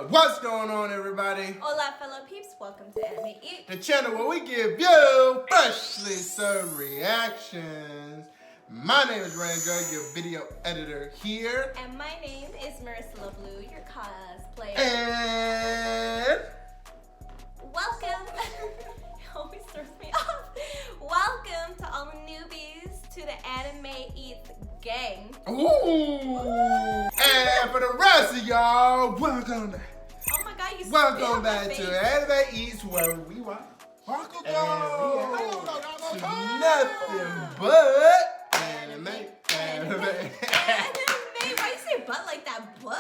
What's going on, everybody? Hola, fellow peeps. Welcome to Anime Eat, The channel where we give you freshly served reactions. My name is Randra, your video editor here. and my name is Marissa Blue, your cosplayer. And Welcome. It always throws me off. Welcome to all the newbies to the Anime Eat gang. ooh, and for the rest of y'all, welcome back. Oh my God, you Welcome spit back on my to face. Anime Eats, where we watch Bakugo! nothing but anime. Anime. Why you say butt like that? Butt?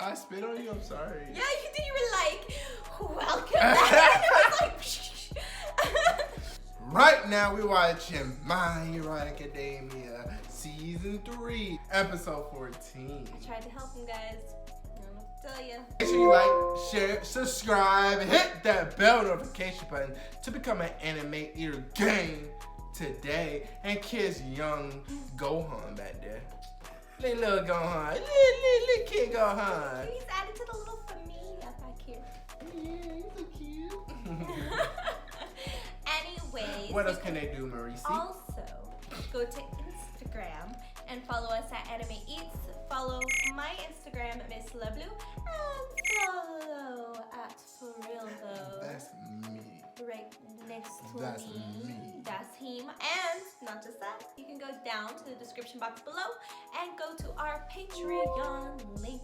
I spit on you. I'm sorry. Yeah, you did. You were like, welcome back. It was like, Right now, we're watching My Hero Academia Season 3, Episode 14. I tried to help him, guys. I don't know what to tell you. Make sure you like, share, subscribe, and hit that bell notification button to become an Anime Eater gang today and kiss young Gohan back there. Little Gohan. Little kid Gohan. He's added to the little familia back here. Yeah, he's so cute. Anyways, What else can they do, Marisi? also go to Instagram and follow us at Anime Eats. Follow my Instagram, Miss Leblu, and follow at For Real Though. That's me. Right next to That's me. me. That's him. And not just that, you can go down to the description box below and go to our Patreon link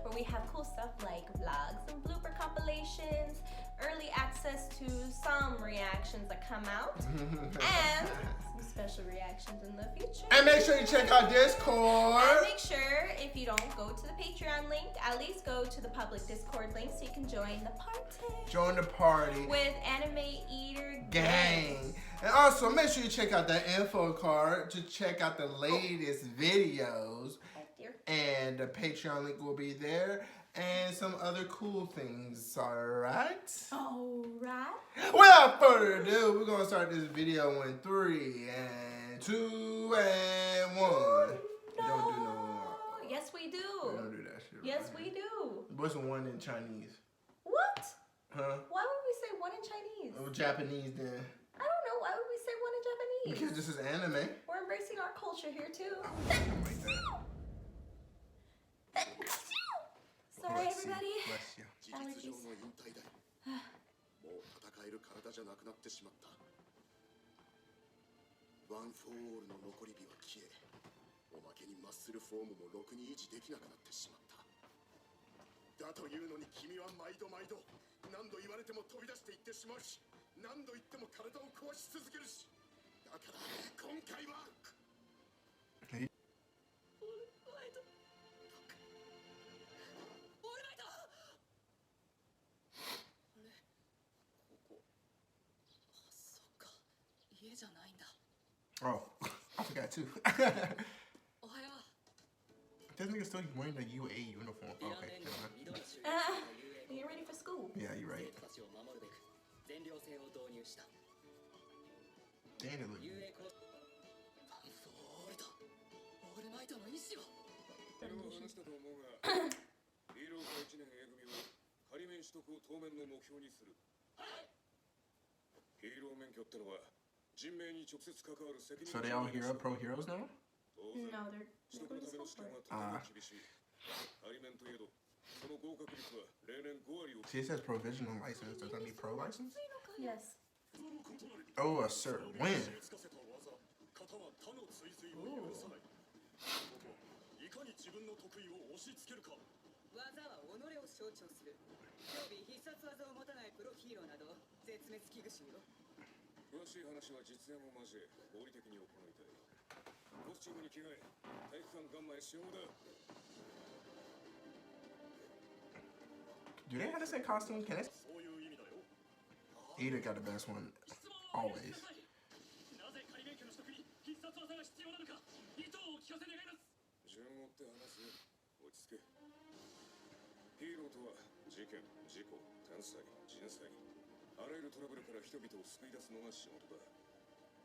where we have cool stuff like vlogs and blooper compilations, early access to some reactions that come out, and some special reactions in the future. And make sure you check out Discord. And make sure, if you don't go to the Patreon link, at least go to the public Discord link so you can join the party. Join the party. With Anime Eater Gang. And also, make sure you check out that info card to check out the latest videos. Right there. And the Patreon link will be there. And some other cool things, alright? Alright. Without further ado, we're going to start this video in 3 and 2 and 1. No. We don't do no. Yes, we do. We don't do that shit. Yes, right? we do. What's 1 in Chinese? What? Huh? Why would we say one in Chinese? Oh, Japanese then. I don't know. Why would we say one in Japanese? Because this is anime. We're embracing our culture here too. Like that. Sorry, Bless you. everybody. Bless you. 事実上の引退だ。もう戦える体じゃなくなってしまった。ワン・フォー・オールの残り火は消え、おまけにマッスルフォームもろくに維持できなくなってしまった。だというのに君は毎度毎度何度言われても飛び出していってしまうし、何度言っても体を壊し続けるし、だから今回は。Oh, I forgot too. This nigga still wearing the UA uniform. Oh, okay, never mind. You're ready for school. Yeah, you're right. Damn, it look good. 人命に直接関わる責任 So they all pro heroes now? No, they're going to school for it. See, it says provisional license. Does that mean pro license? Yes. Oh, a sir win. Do they have the same costume? Can it? Ida got the best one, always.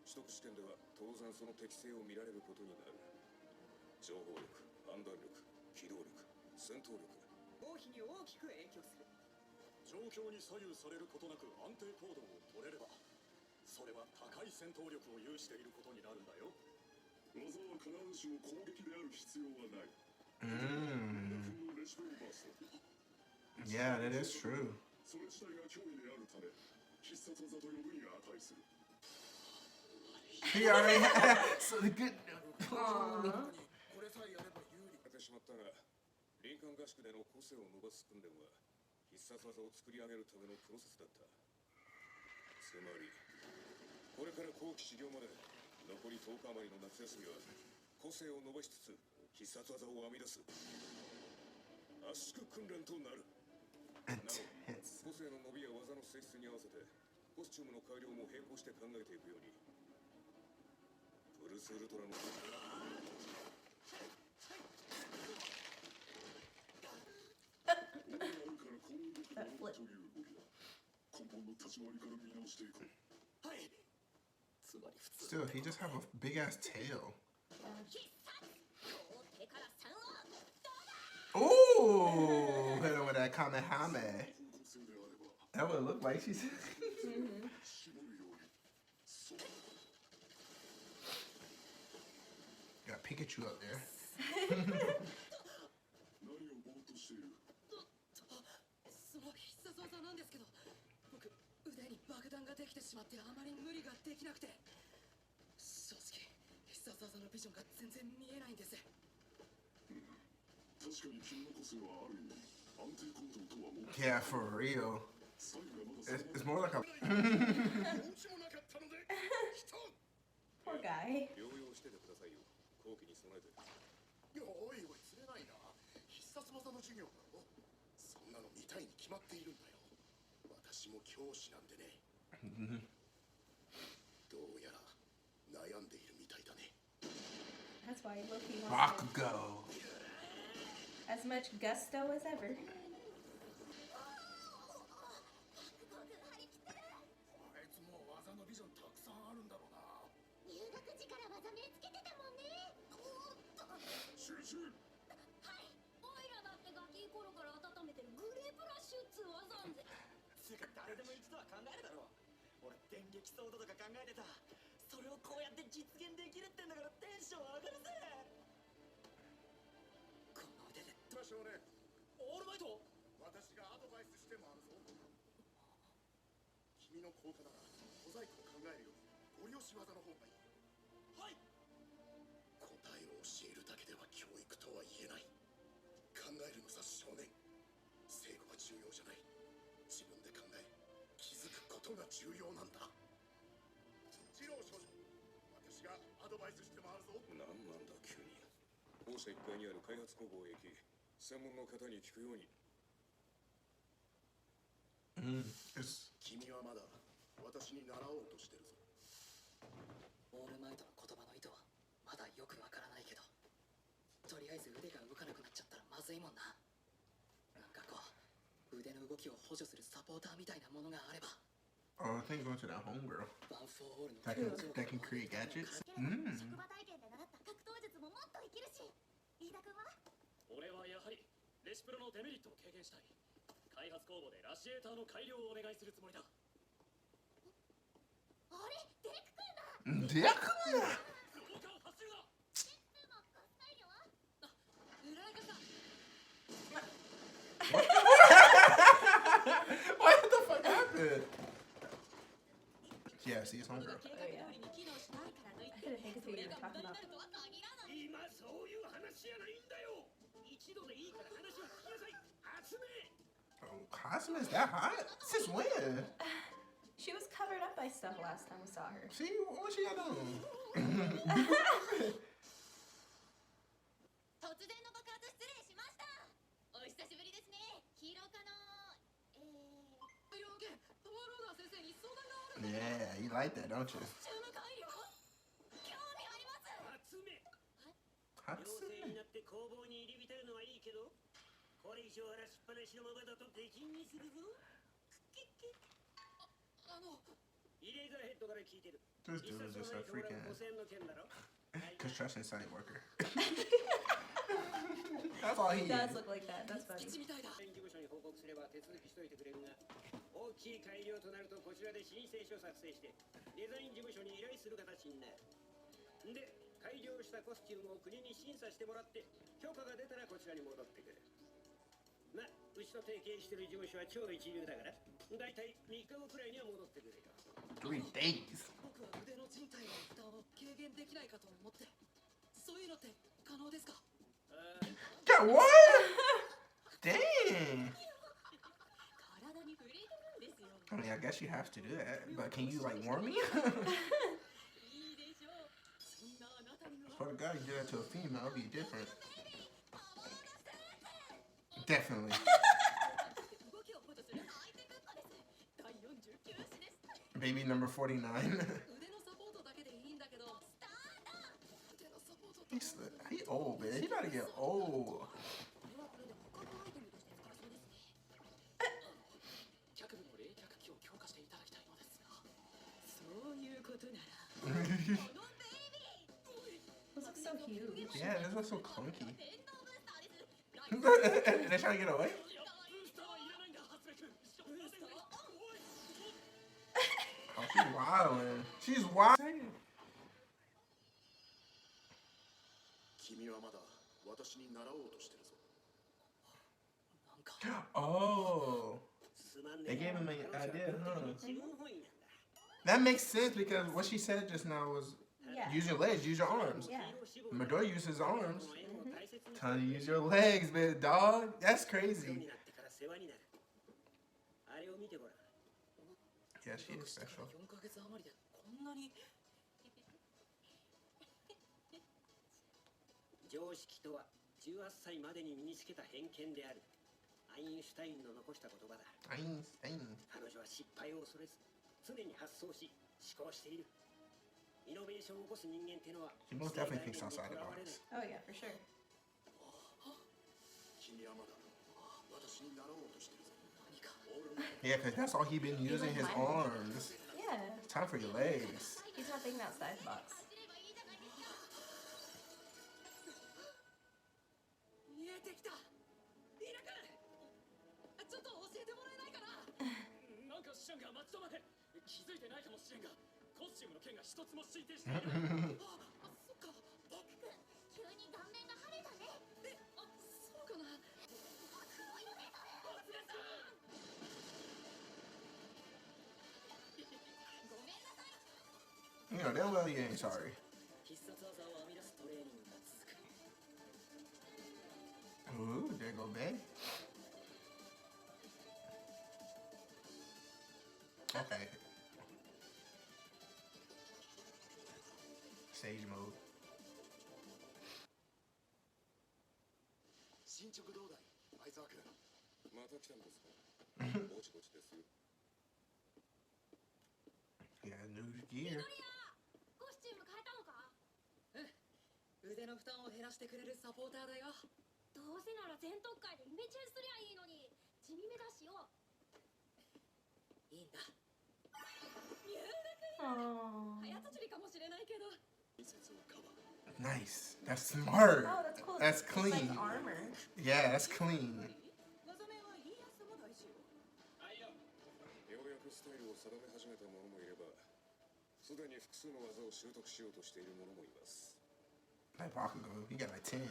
取得試験では当然その適性を見られることになる。情報力、判断力、機動力、戦闘力、合否に大きく影響する。状況に左右されることなく安定行動を取れれば、それは高い戦闘力を有していることになるんだよ。技は必ずしも攻撃である必要はない。Yeah, that is true. それ自体が脅威であるため、必殺技と呼ぶに値する。He already had so the good. これさえやれば有利が出てしまったが、林間合宿での個性を伸ばす訓練は必殺技を作り上げるためのプロセスだった。つまり、これから後期修行まで残り10日余りの夏休みは個性を伸ばしつつ必殺技を編み出す圧縮訓練となる。なお、個性の伸びや技の性質に合わせてコスチュームの改良も並行して考えていくように。ブルースウルトラのThat flip. 根本の立ち回りから見直していこう。はい。つまり普通。 Still, he just have a big ass tail. Oh, hit him with that Kamehameha. That would look like she's. Got Pikachu up there. 何をぼーっとしている。その必殺技なんですけど、僕腕に爆弾ができてしまってあまり無理ができなくて、正直必殺技のビジョンが全然見えないんです。確かに君の個性はある意味安定行動とは思う。 Yeah, for real. It's more like a. Poor guy. 療養しててくださいよ。後期に備えて。おいおい、釣れないな。必殺技の授業だろ。そんなの見たいに決まっているんだよ。私も教師なんでね。どうやら悩んでいるみたいだね。 That's why Loki wants to Bakugo. as much gusto as ever. あいつもう技のビジョンたくさんあるんだろうな。入学時から技名つけてたもんね。集中。はい、オイラだってガキ頃から温めてるグレープラッシュっつう技んぜ。つうか誰でも一度は考えるだろう。俺電撃ソードとか考えてた。それをこうやって実現できるってんだからテンション上がるぜ。この腕で少年、オールマイト。私がアドバイスしてもあるぞ。君の効果なら小細工を考えるよりご利用し技の方がいい。はい。答えを教えるだけでは教育とは言えない。考えるのさ少年。正誤が重要じゃない。自分で考え気づくことが重要なんだ。次郎少女、私がアドバイスしてもあるぞ。何なんだ急に。校舎1階にある開発工房へ行き、専門の方に聞くように。君はまだ私に習おうとしてるぞ。オールマイトの言葉の意図はまだよくわからないけど、とりあえず腕が動かなくなっちゃったらまずいもんな。なんかこう腕の動きを補助するサポーターみたいなものがあれば。 Oh, I think going to that homegirl. ワンフォーオールの That can create gadgets. 職場体験で習った格闘術ももっと生きるし。飯田君は？俺はやはりレシプロのデメリットを軽減したい。開発工房でラシエーターの改良をお願いするつもりだ。あれ、デク君だ。Deku? 効果を発するな。デクのガス改良は？裏方。 What the fuck happened? Yeah, see, it's homegirl. Oh yeah. I couldn't think of who you were talking about. 今そういう話じゃないんだよ。一度でいいから話を聞きなさい。集め。 Oh, Cosmo's that hot? Since when? She was covered up by stuff last time we saw her. See, what she got doing? 突然の爆発失礼しました。お久しぶりですね。ヒーロー科の改良件、パワーローダー先生に相談があるんだ。 Yeah, you like that, don't you? チューム改良？興味あります。集め。Hot 妖精になって工房に入り浸るのはいいけど、これ以上荒らしっぱなしのままだと出禁にするぞ。イレーザーヘッドから聞いてる。 This dude is just a freaking construction site worker. That's all he He does is. look like that. That's funny. 事務所に報告すれば手続きしといてくれるが、大きい改良となるとこちらで申請書作成してデザイン事務所に依頼する形になる。で、改良したコスチュームを国に審査してもらって許可が出たらこちらに戻ってくる。まあ、うちと提携してる事務所は超一流だから、だいたい3日後くらいには戻ってくるよ。 3 days. 僕は腕の人体の負担を軽減できないかと思って。そういうのって可能ですか？ God, what? Dang. 体に触れてるんですよ。 I mean, I guess you have to do that, but can you like warn me? いいでしょう。そんなあなたには Swear to God, you do that to a female, it'd be different. Definitely. 動きを補助するハイテク化です。第49種です。 Baby number 49. 腕のサポートだけでいいんだけど。腕のサポート。 He old, man. He about to get old. 脚部の冷却器を強化していただきたいのですが。そういうことなら。 Those look so huge. Yeah, this looks so clunky. They're trying to get away? Oh, she's wildin'. She's wild. 君はまだ私に習おうとしてるぞ。 Oh. すまん They ね gave him an 彼女は idea, huh? 自分本位なんだ。 That makes sense because what she said just now was Yeah. use your legs, use your arms. Yeah. Midori used his arms. Tell you to use your legs, man, dog. That's crazy. Yeah, she is special. 4ヶ月余りでこんなに。常識とは18歳までに身につけた偏見である。アインシュタインの残した言葉だ。彼女は失敗を恐れず、常に発想し、思考している。イノベーションを起こす人間ってのは、 She most definitely thinks outside the box. Oh yeah, for sure. 君はまだ私に習おうとしてるぞ。 Yeah, because that's all he been using, his arms. Yeah. It's time for your legs. He's not thinking outside the box. 見えてきた。イラ君、ちょっと教えてもらえないかな。なんかシャンが待ち止まれ。気づいてないかもしれんが、コスチュームの件が一つも進展していない。あ、そっか。デク君、急に顔面が晴れたね。そうかな。黒いのね、それ。ごめんなさい。 You know, damn well you ain't sorry. 必殺技を編み出すトレーニングが続く。 Ooh, there go Bay. Okay. Sage mode. 進捗どうだい、相沢君。また来たんですか。ぼちぼちですよ。 Yeah, new gear. コスチューム変えたのか？腕の負担を減らしてくれるサポーターだよ。どうせなら全特会でイメチェンすりゃいいのに。地味めだしよ。いいんだ。 Oh. 早とちりかもしれないけど。 Nice. That's smart. Oh, that's cool. That's It's clean. like armor. Yeah, that's clean. 技名はイリアスも大事よ。ようやくスタイルを定め始めた者もいれば、すでに複数の技を習得しようとしている者もいます。 Like Bakugo, he got like 10.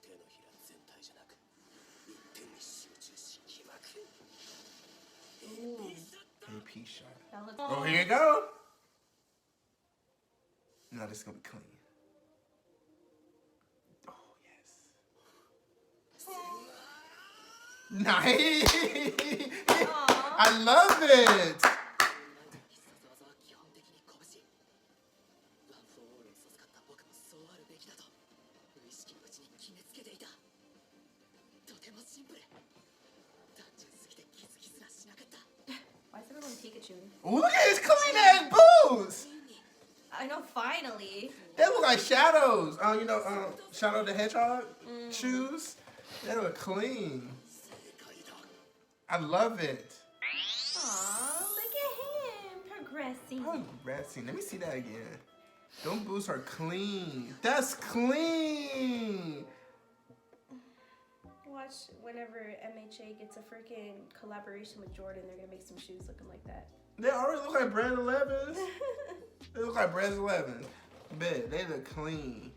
手のひら全体じゃなく、一点に集中し、気まく。 AP shot. That looks. Oh, here you go. No, this is gonna be clean. Oh yes. Nice. I love it. 必殺技は基本的に拳。ワン・フォー・オールを授かった僕もそうあるべきだと無意識のうちに決めつけていた。とてもシンプル。単純すぎて気づきすらしなかった。 Why is everyone Pikachu? Oh, look at his clean ass boots. I know, finally. They look like shadows. You know, Shadow the Hedgehog shoes. They look clean. I love it. Aw, look at him progressing. Progressing. Let me see that again. Them boots are clean. That's clean. Watch whenever MHA gets a freaking collaboration with Jordan, they're gonna make some shoes looking like that. They already look like brand 11s. They look like brand 11s. Bet they look clean.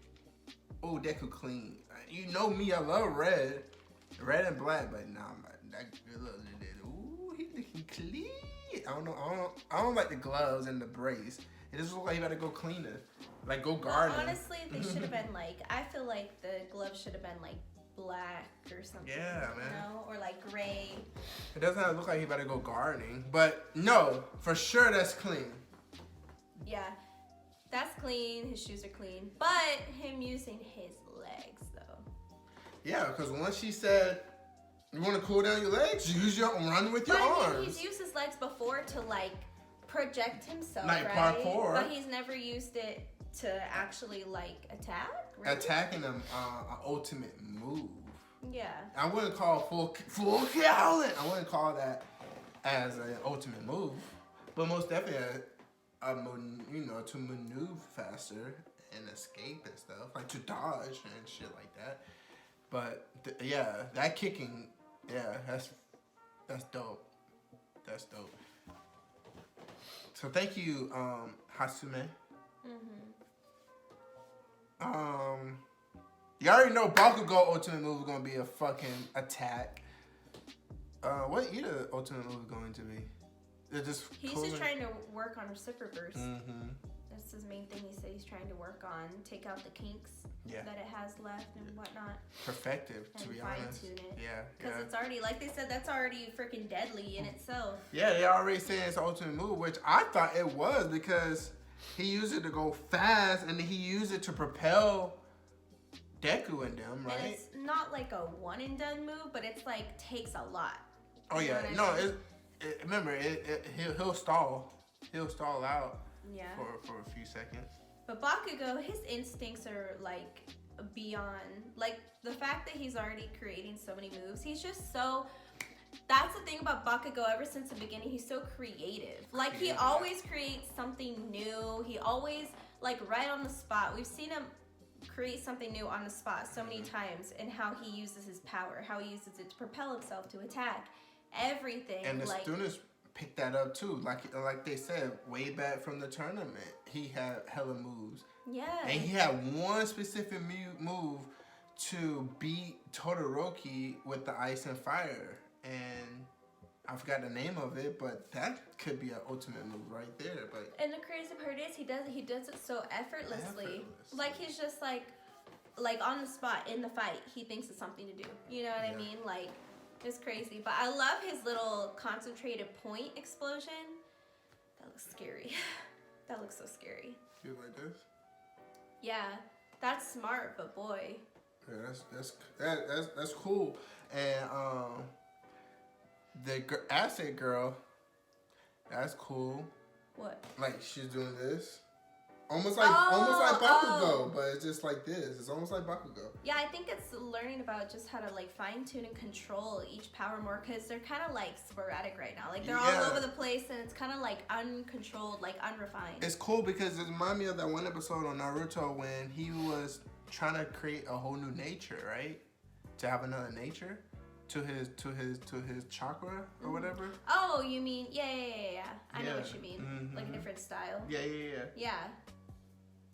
Oh, they could clean. You know me, I love red and black, but nah, that look. Ooh, he looking clean. I don't like the gloves and the brace. It just looks like you gotta go cleaner, like go gardening. Well, honestly, they should have been like. I feel like the gloves should have been like black or something. Yeah, man. You know, or like gray. It doesn't look like you better go gardening, but no, for sure that's clean. Yeah, that's clean. His shoes are clean, but him using his legs though. Yeah, because once she said, you want to cool down your legs, run with your arms. He's used his legs before to like project himself, like right? parkour. But he's never used it to actually like attack. Really? Attacking them, an ultimate move. Yeah. I wouldn't call full talent. I wouldn't call that as an ultimate move, but most definitely to maneuver faster and escape and stuff, like to dodge and shit like that. But yeah, that kicking, yeah, that's dope. That's dope. So thank you, Hasume. You already know Bakugo ultimate move is gonna be a fucking attack. What either ultimate move is going to be? He's just trying to work on reciproc burst. Mm-hmm. That's his main thing. He said he's trying to work on, take out the kinks that it has left and whatnot. Perfective, to be honest. Fine tune it. Yeah. Because it's already, like they said, that's already freaking deadly in itself. Yeah, they already saying it's ultimate move, which I thought it was because he used it to go fast and he used it to propel Deku and them, right? And it's not like a one and done move, but it's like takes a lot. Oh yeah, no, remember he'll stall out. Yeah. For a few seconds. But Bakugo, his instincts are like beyond, like the fact that he's already creating so many moves. He's just so. That's the thing about Bakugo. Ever since the beginning, he's so creative. Like he always creates something new. He always like right on the spot. We've seen him create something new on the spot so many times, and how he uses his power, how he uses it to propel himself, to attack, everything. And the students picked that up too. Like they said, way back from the tournament, he had hella moves. Yeah. And he had one specific move to beat Todoroki with the ice and fire. And I forgot the name of it, but that could be an ultimate move right there. But and the crazy part is he does it so effortlessly. Like he's just like on the spot in the fight, he thinks it's something to do. You know what I mean? Like it's crazy. But I love his little concentrated point explosion. That looks scary. That looks so scary. You like this? Yeah, that's smart, but boy. Yeah, that's cool. And the acid girl, that's cool. What? Like she's doing this, almost like Bakugo, but it's just like this. It's almost like Bakugo. Yeah, I think it's learning about just how to like fine tune and control each power more, because they're kind of like sporadic right now. Like they're all over the place, and it's kind of like uncontrolled, like unrefined. It's cool because it reminds me of that one episode on Naruto when he was trying to create a whole new nature, right? To have another nature. To his chakra or whatever. Oh, you mean yeah. I know what you mean. Mm-hmm. Like a different style. Yeah. Yeah.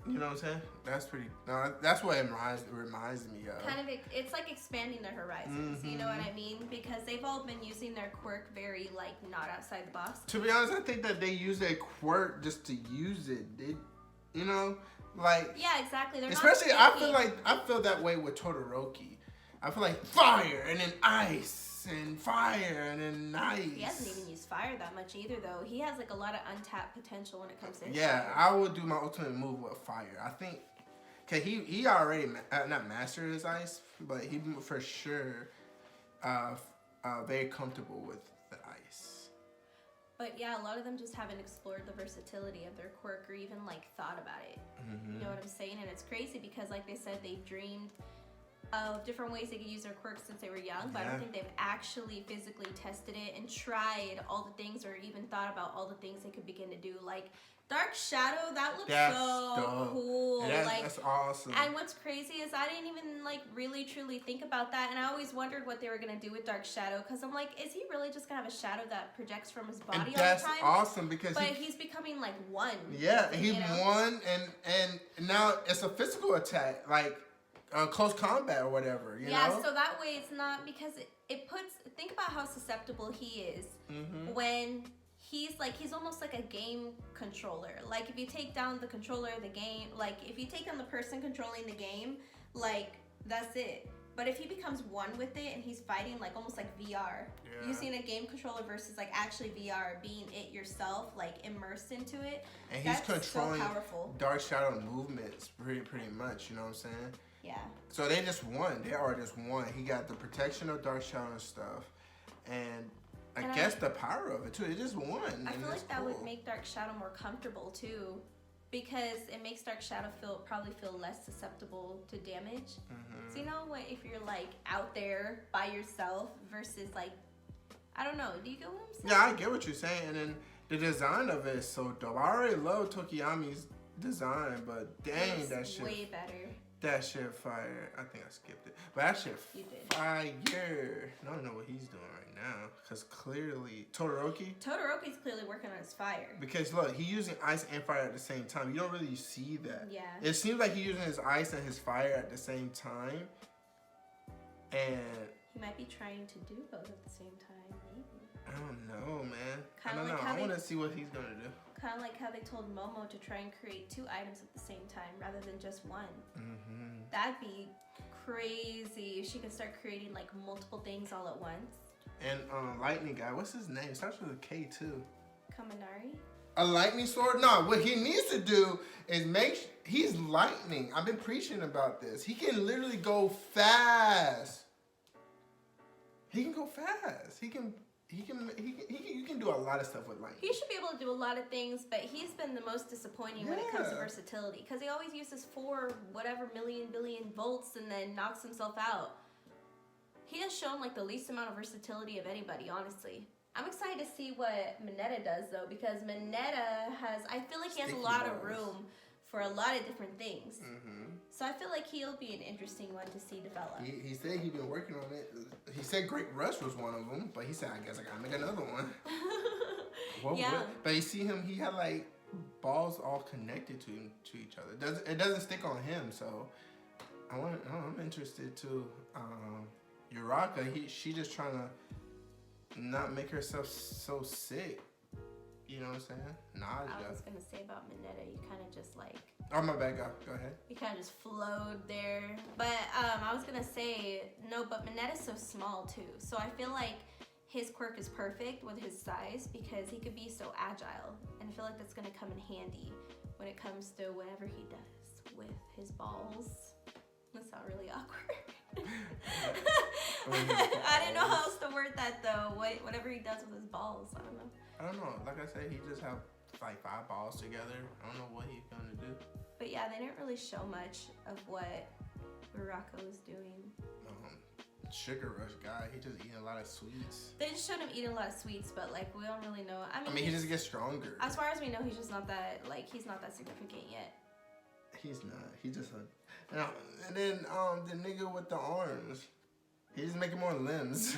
You know what I'm saying? That's pretty. No, that's what it reminds me of. Kind of, it's like expanding their horizons. Mm-hmm. You know what I mean? Because they've all been using their quirk very like not outside the box. To be honest, I think that they use their quirk just to use it. You know, like. Yeah, exactly. They're especially, not I feel that way with Todoroki. I feel like fire and then ice and fire and then ice. He hasn't even used fire that much either, though. He has like a lot of untapped potential when it comes to his yeah, fire. I would do my ultimate move with fire. I think, cause he already not mastered his ice, but he for sure very comfortable with the ice. But yeah, a lot of them just haven't explored the versatility of their quirk or even like thought about it. Mm-hmm. You know what I'm saying? And it's crazy because like they said, they've dreamed of different ways they could use their quirks since they were young, but I don't think they've actually physically tested it and tried all the things or even thought about all the things they could begin to do. Like Dark Shadow, that looks so dope. cool. That's awesome. And what's crazy is I didn't even like really truly think about that, and I always wondered what they were gonna do with Dark Shadow, because I'm like, is he really just gonna have a shadow that projects from his body all the time? That's awesome, because he's becoming like one. Yeah, he won, and now it's a physical attack, like close combat or whatever. You know? So that way it's not, because it puts. Think about how susceptible he is when. He's almost like a game controller. Like if you take down the controller of the game, like if you take down the person controlling the game, like that's it. But if he becomes one with it and he's fighting like almost like VR, using a game controller versus like actually VR, being it yourself, like immersed into it, and he's controlling so powerful. Dark Shadow movements pretty much. You know what I'm saying? Yeah. So they just won. They already just won. He got the protection of Dark Shadow and stuff, and I guess the power of it too. It just won. I feel like that would make Dark Shadow more comfortable too, because it makes Dark Shadow probably feel less susceptible to damage. So you know what? If you're like out there by yourself versus like, I don't know. Do you get what I'm saying? Yeah, I get what you're saying. And then the design of it is so dope. I already love Tokiyami's design, but dang, that shit way better. That shit fire. I think I skipped it, but that shit fire. I don't know what he's doing right now, because clearly Todoroki's clearly working on his fire. Because look, he's using ice and fire at the same time. You don't really see that. Yeah. It seems like he's using his ice and his fire at the same time, and he might be trying to do both at the same time. Maybe. I don't know, man. I don't like know. I want to see what he's gonna do. Kind of like how they told Momo to try and create 2 items at the same time rather than just one. That'd be crazy if she could start creating like multiple things all at once. And lightning guy, what's his name? It starts with a K too. Kaminari? A lightning sword? No, what he needs to do is he's lightning. I've been preaching about this. He can literally go fast. He can go fast. You can do a lot of stuff with lightning. He should be able to do a lot of things, but he's been the most disappointing when it comes to versatility, because he always uses 4 whatever billion volts and then knocks himself out. He has shown like the least amount of versatility of anybody, honestly. I'm excited to see what Mineta does though, because Mineta I feel like he has a lot of room for a lot of different things. So I feel like he'll be an interesting one to see develop. He said he'd been working on it. He said Great Rush was one of them, but he said, I guess I gotta make another one. But you see him, he had like balls all connected to each other. It doesn't stick on him, so I'm interested too. Uraka, she just trying to not make herself so sick. You know what I'm saying? Nausea. I was gonna say about Mineta, you kind of just like. Oh my bad, go ahead. You kind of just flowed there, but I was gonna say no, but Mineta's so small too, so I feel like his quirk is perfect with his size because he could be so agile, and I feel like that's gonna come in handy when it comes to whatever he does with his balls. That sounds really awkward. I didn't know how else to word that though. Whatever he does with his balls, I don't know. I don't know. Like I said, he just have like 5 balls together. I don't know what he's gonna do. But yeah, they didn't really show much of what Uraka was doing. Sugar Rush guy, he just eating a lot of sweets. They just showed him eating a lot of sweets, but like we don't really know. I mean he just gets stronger. As far as we know, he's just not that he's not that significant yet. He's not. He just and then the nigga with the arms, he just making more limbs.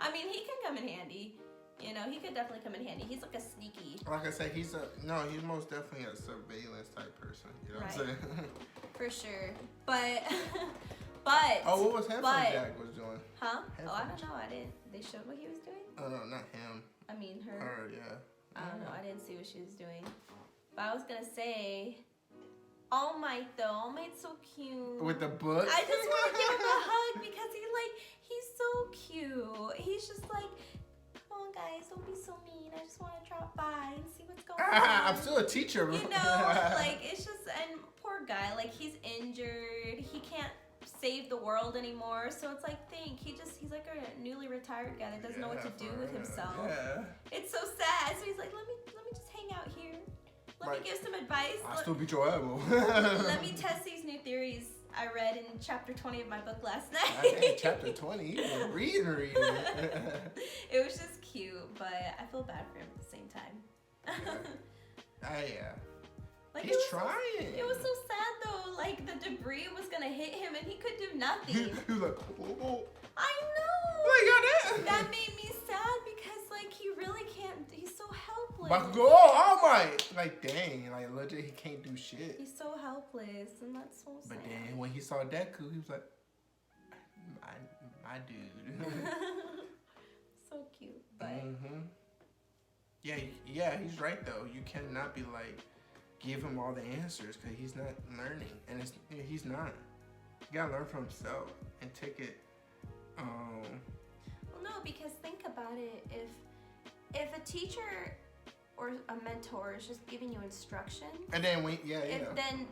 I mean, he can come in handy. You know, he could definitely come in handy. He's like a sneaky. Like I said, he's most definitely a surveillance type person. You know what I'm saying? For sure. But oh, what was Headphone Jack was doing? Huh? I don't know. They showed what he was doing? Oh no, not him. I mean her. Her, yeah. I don't know. I didn't see what she was doing. But I was gonna say, All Might though. All Might's so cute. With the book? I just want to give him a hug because he's so cute. He's just like, come on guys, don't be so mean. I just want to drop by and see what's going on. I'm still a teacher. You know, like it's just, and poor guy, like he's injured. He can't save the world anymore. So it's like, he's like a newly retired guy that doesn't know what to do with himself. Yeah. It's so sad. So he's like, let me just hang out here. Let me give some advice. I'll still beat your elbow. Let me test these new theories I read in chapter 20 of my book last I night. think chapter 20. You been reading. It was just cute, but I feel bad for him at the same time. Yeah. Like, He's trying. It was so sad though. Like the debris was gonna hit him and he could do nothing. He was like, oh. I know. Like, That made me sad because like he really can't. He's so helpless. Bakugo, oh my. Like, dang. Like, legit, he can't do shit. He's so helpless, and that's so sad. But then when he saw Deku, he was like, my dude. So cute, but Yeah, he's right though. You cannot be like, give him all the answers because he's not learning, and he's not. You gotta learn for himself and take it. Well, no, because think about it. If a teacher or a mentor is just giving you instruction, And then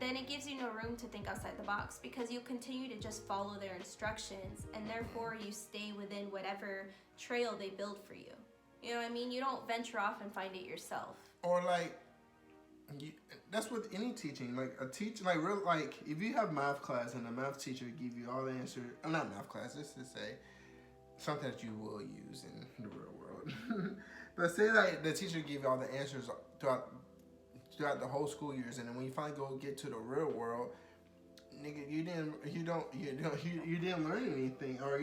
then it gives you no room to think outside the box because you continue to just follow their instructions, and therefore you stay within whatever trail they build for you. You know what I mean? You don't venture off and find it yourself. Or like, that's with any teaching. Like a teacher, like if you have math class and the math teacher give you all the answers, not math class, let's just say something that you will use in the real world. But say like the teacher give you all the answers throughout the whole school years, and then when you finally go get to the real world, nigga, you didn't learn anything, or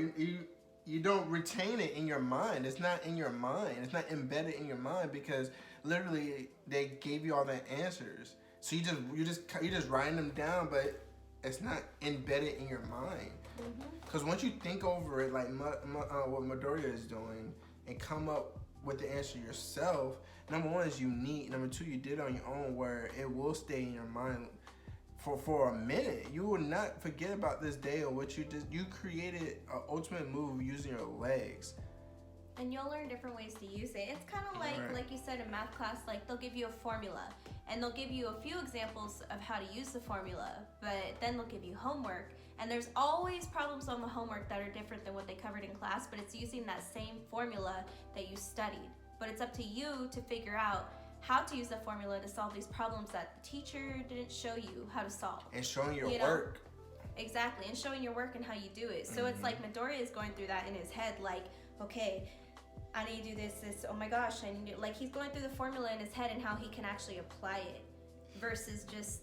you don't retain it in your mind. It's not in your mind. It's not embedded in your mind because literally they gave you all the answers. So you just writing them down, but it's not embedded in your mind. Because once you think over it, like what Midoriya is doing, and come up with the answer yourself, number one is unique. Number two, you did it on your own, where it will stay in your mind for a minute. You will not forget about this day or what you created an ultimate move using your legs. And you'll learn different ways to use it. It's kind of like you said in math class, like they'll give you a formula and they'll give you a few examples of how to use the formula, but then they'll give you homework. And there's always problems on the homework that are different than what they covered in class, but it's using that same formula that you studied. But it's up to you to figure out how to use the formula to solve these problems that the teacher didn't show you how to solve. And showing your work. Exactly, and showing your work and how you do it. So it's like Midoriya is going through that in his head, like, okay, I need to do this, oh my gosh, I need to, like, he's going through the formula in his head and how he can actually apply it versus just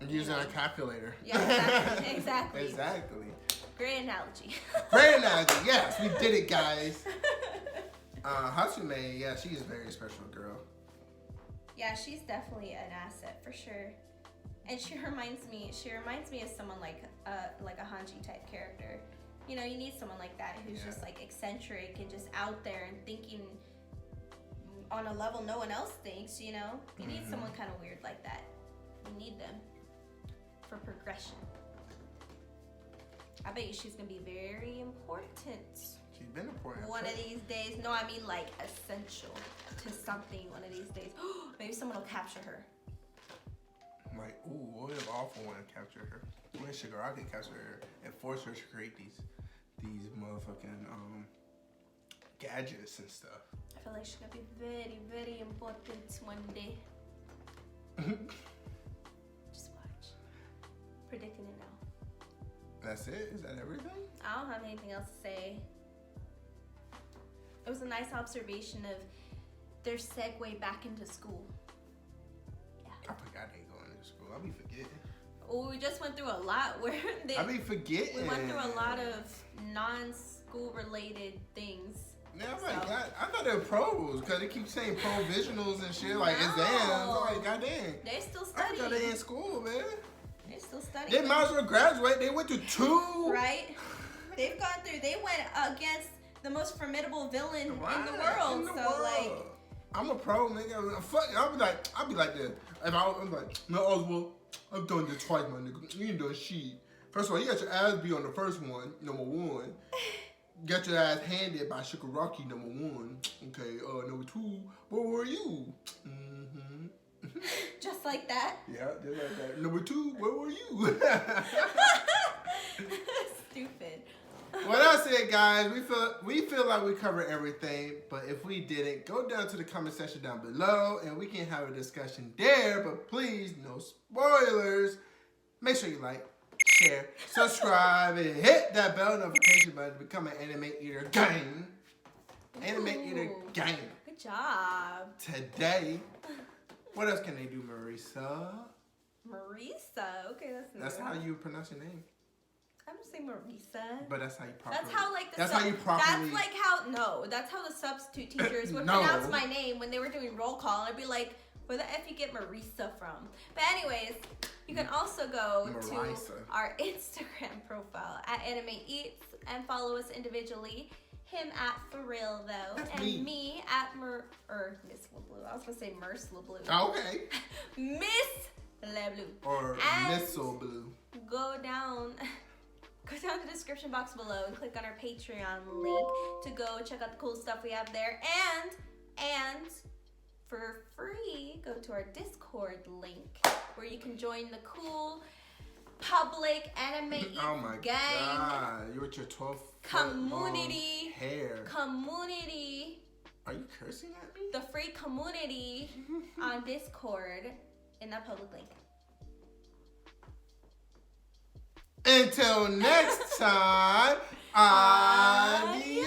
using a calculator. Yeah, exactly. Exactly. Great analogy. Great analogy. Yes, we did it, guys. Hatsume, yeah, she is a very special girl. Yeah, she's definitely an asset for sure. And she reminds me of someone like a Hanji type character. You know, you need someone like that who's just like eccentric and just out there and thinking on a level no one else thinks, you know? You need someone kind of weird like that. You need them for progression. I bet you she's gonna be very important. She's been important. One of these days. No, I mean like essential to something one of these days. Maybe someone will capture her. Like, ooh, what if awful one to capture her? What if Shigaraki capture her and force her to create these motherfucking gadgets and stuff? I feel like she's gonna be very, very important one day. Just watch. Predicting it now. That's it? Is that everything? I don't have anything else to say. It was a nice observation of their segue back into school. Yeah. I forgot they going to school. I be forgetting. Well, we just went through a lot where I be forgetting. We went through a lot of non-school related things. Yeah, I'm like, God, I thought they were pros because they keep saying provisionals and shit, like exams. I'm like, goddamn. They still studying. I thought they in school, man. They're still studying. They might as well graduate. They went to 2. Right? They've gone through. They went against the most formidable villain in the world. Like, I'm a pro, nigga. Fuck, I'll be like this. If I'm like, no, Oswald, I've done this twice, my nigga. You ain't done shit. First of all, you got your ass beat on the first one, number 1. Got your ass handed by Shigaraki, number 1. Okay, number 2, where were you? Just like that? Yeah, just like that. Number 2, where were you? Stupid. Well, that's it, guys. We feel like we covered everything, but if we didn't, go down to the comment section down below, and we can have a discussion there. But please, no spoilers. Make sure you like, share, subscribe, and hit that bell notification button to become an anime eater gang. Anime eater Ooh. gang. Good job. Today, what else can they do, Marisa? Marisa. Okay, That's how you pronounce your name. I don't say Marisa. But that's how you properly. That's how like the That's how you properly. That's like how that's how the substitute teachers would No. pronounce my name when they were doing roll call. I'd be like, where the F you get Marisa from? But anyways, you can also go Marisa. to our Instagram profile at Anime Eats and follow us individually. Him at For Real though, That's and me. at Miss LeBlue. I was gonna say Merce LeBlue. Okay. Miss LeBlue. Or And Missile Blue. Go down the description box below and click on our Patreon link to go check out the cool stuff we have there. And for free, go to our Discord link where you can join the cool public anime Oh my gang god. You're with your 12 community hair. community. Are you cursing at me? The free community on Discord in that public link. Until next time, adios.